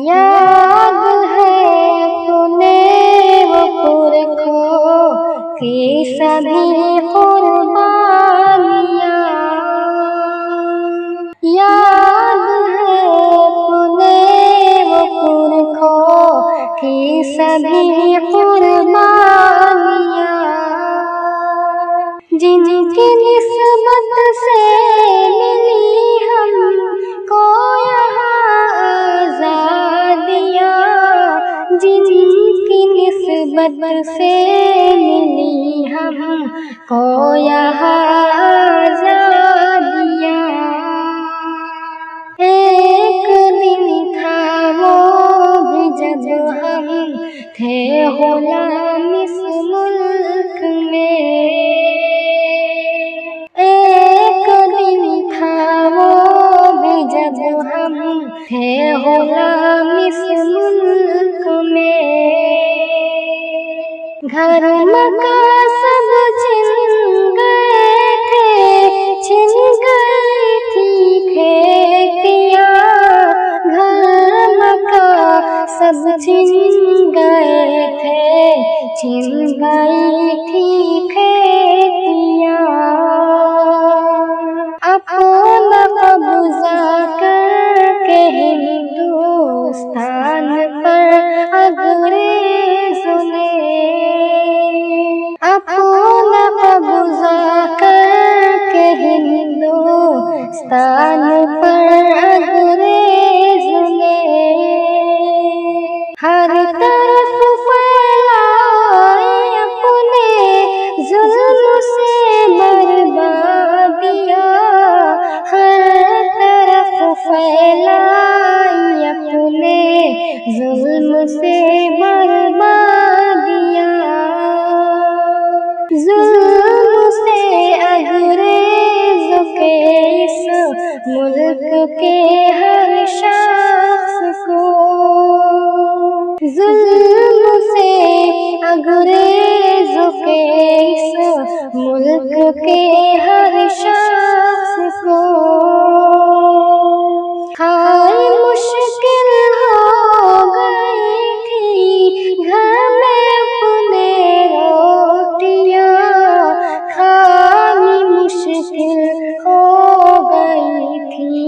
याद है अपने वो पुरखों की सभी कुर्बानियाँ। याद है अपने वो पुरखों की सभी कुर्बानियाँ, जिनकी निस्बत से मिली हमको यहाँ आज़ादियाँ, जिनकी निस्बत से मिली हमको यहाँ आज़ादियाँ। एक दिन था वो भी जब हम थे गुलाम इस मुल्क में। एक दिन था वो भी जब हम थे गुलाम इस मुल्क में। घर मकान सब छिन गए थे, छिन गई थी खेतियाँ। घर मकान सब छिन गए थे, छिन गई थी खेतियाँ। अपना कब्जा करके हिंदुस्तान पर अंग्रेज़ों ने, अपना कब्जा करके हिंदुस्तान पर अंग्रेज़ों ने हर तरफ फैलाए अपने जुल्म से बर्बादियाँ। हर तरफ फैलाई अपने जुल्म से बर्बादियाँ। जुल्म से अंग्रेज़ों के इस मुल्क के हर शख्स को, जुल्म से अंग्रेज़ों के इस मुल्क के हर शख्स को हाय मुश्किल हो गई थी घर में अपने रोटियाँ। खानी मुश्किल हो गई थी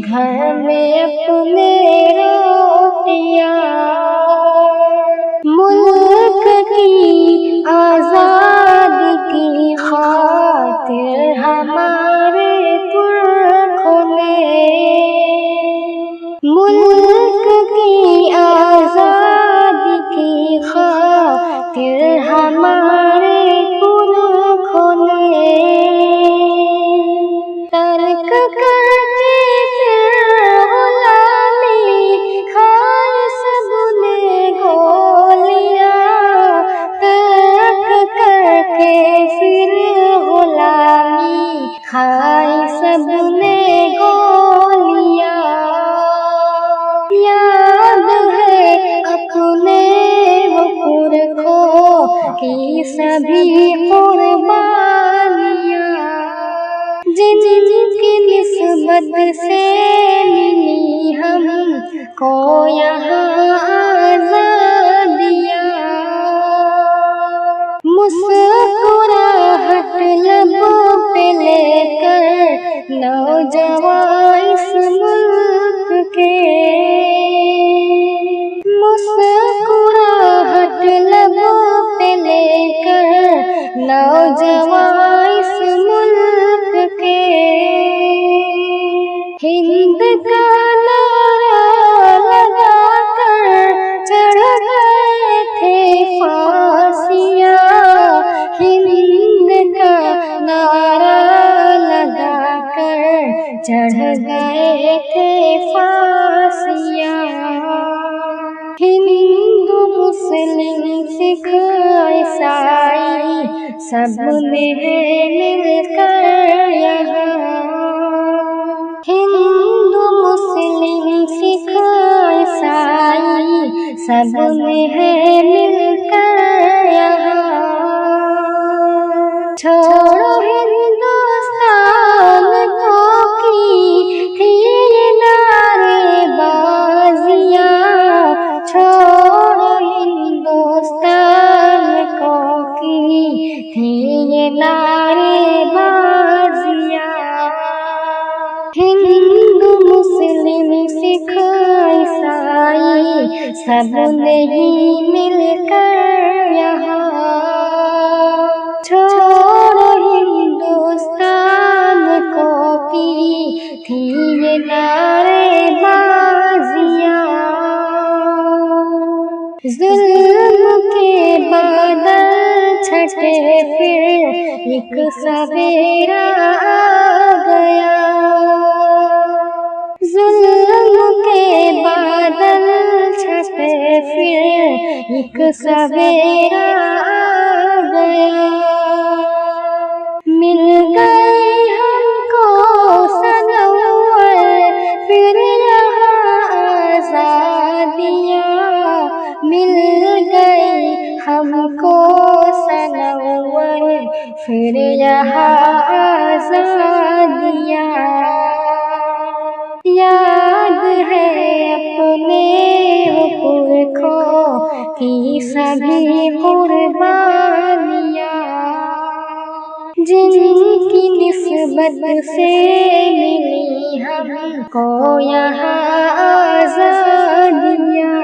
घर में अपने रोटियाँ। मुल्क की आज़ादी की खातिर हमारे पुरखों ने, मुल्क की आज़ादी की खातिर हमारे पुरखों ने तर्क करके फिर गुलामी खाई सबने गोलियाँ। तर्क करके फिर गुलामी खाई सबने गोलियाँ। याद है अपने वो पुरखों की सभी कुर्बानियाँ, जिनकी निस्बत से मिली हमको यहाँ आज़ादियाँ। मुस्कुराहट लबों पे लेकर नौजवान इस मुल्क के, मुस्कुराहट लबों पे लेकर नौजवान इस मुल्क के हिंद का नारा लगाकर चढ़ गए थे फांसियाँ। हिंद का नारा लगाकर चढ़ गए थे फांसियाँ। हिंदू मुस्लिम सिख ईसाई सबने मिलकर यहाँ, हिंदू मुस्लिम सिख ईसाई सबने मिलकर यहाँ। छोड़ो हिंदुस्तान को की थी नारेबाजियाँ। नारेबाजियाँ। हिंदू मुस्लिम सिख ईसाई सब नहीं मिलकर यहाँ, छोड़ो हिंदुस्तान को की थी ये नारेबाजियाँ। जुल्म के बादल छटे फिर एक सवेरा आ गया। जुल्म के बादल छटे फिर एक सवेरा आ गया। मिल गए हमको सनवर फिर यहाँ आज़ादियाँ। मिल गई हमको सनवर फिर यहाँ आज़ादियाँ। याद है अपने पुरखों की सभी कुर्बानियाँ, जिनकी निस्बत से मिली हमको यहाँ आज़ादियाँ।